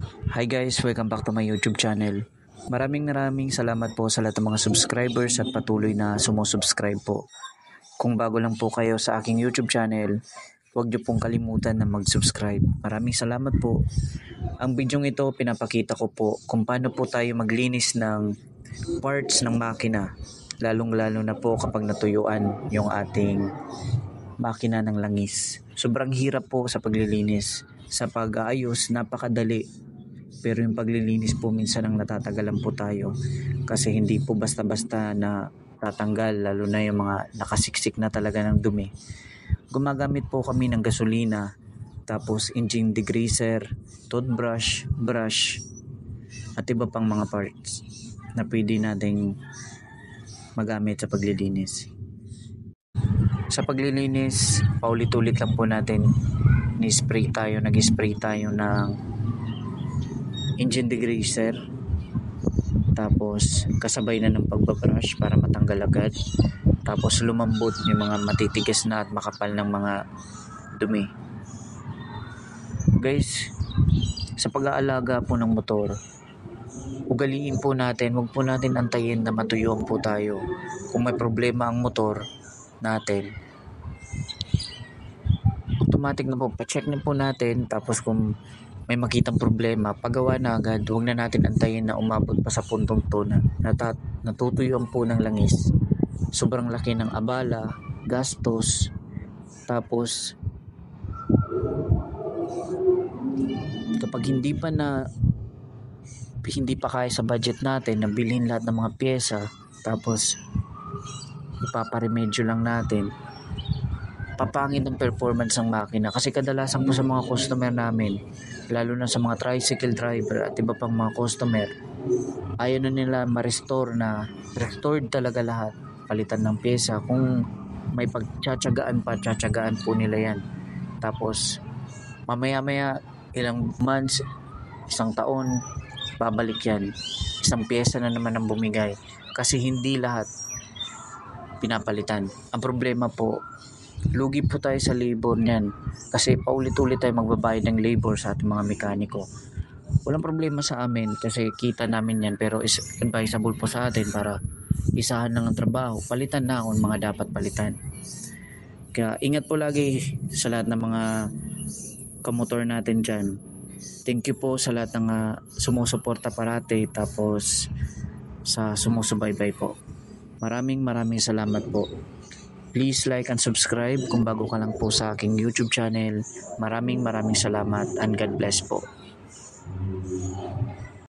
Hi guys, welcome back to my YouTube channel. Maraming salamat po sa lahat ng mga subscribers at patuloy na sumusubscribe po. Kung bago lang po kayo sa aking YouTube channel, huwag niyo pong kalimutan na mag-subscribe. Maraming salamat po. Ang bidyong ito, pinapakita ko po kung paano po tayo maglinis ng parts ng makina. Lalong-lalo na po kapag natuyuan yung ating makina ng langis. Sobrang hirap po sa paglilinis. Sa pag-aayos, napakadali. Pero yung paglilinis po minsan ang natatagalan po tayo kasi hindi po basta-basta na tatanggal, lalo na yung mga nakasiksik na talaga ng dumi. Gumagamit po kami ng gasolina, tapos engine degreaser, toothbrush, brush, at iba pang mga parts na pwede nating magamit sa paglilinis. Sa paglilinis, paulit-ulit lang po natin nag-spray tayo ng engine degreaser, tapos kasabay na ng pagbabrush para matanggal agad, tapos lumambot yung mga matitigas na at makapal ng mga dumi. Guys, sa pag-aalaga po ng motor, ugaliin po natin, huwag po natin antayin na matuyuan po tayo. Kung may problema ang motor natin, automatic na po, pa-check na po natin, tapos kung may makitang problema, pagawa na agad. Huwag na natin antayin na umabot pa sa puntong to na natutuyuan po ng langis. Sobrang laki ng abala, gastos, tapos kapag hindi pa kaya sa budget natin na bilhin lahat ng mga pyesa, tapos ipaparemedyo lang natin, papangit ang performance ng makina. Kasi kadalasan po sa mga customer namin, lalo na sa mga tricycle driver at iba pang mga customer, ayaw na nila ma-restore na restored talaga lahat, palitan ng pyesa. Kung may pagtsatsagaan po nila yan. Tapos mamaya ilang months, isang taon, babalik yan, isang pyesa na naman ang bumigay kasi hindi lahat pinapalitan. Ang problema po, lugi po tayo sa labor niyan kasi paulit-ulit tayo magbabayad ng labor sa ating mga mekaniko. Walang problema sa amin kasi kita namin yan, pero is advisable po sa atin para isahan lang ang trabaho, palitan na kung mga dapat palitan. Kaya ingat po lagi sa lahat ng mga kamotor natin dyan. Thank you po sa lahat ng sumusuporta parati, tapos sa sumusubaybay po. Maraming salamat po. Please like and subscribe kung bago ka lang po sa aking YouTube channel. Maraming salamat and God bless po.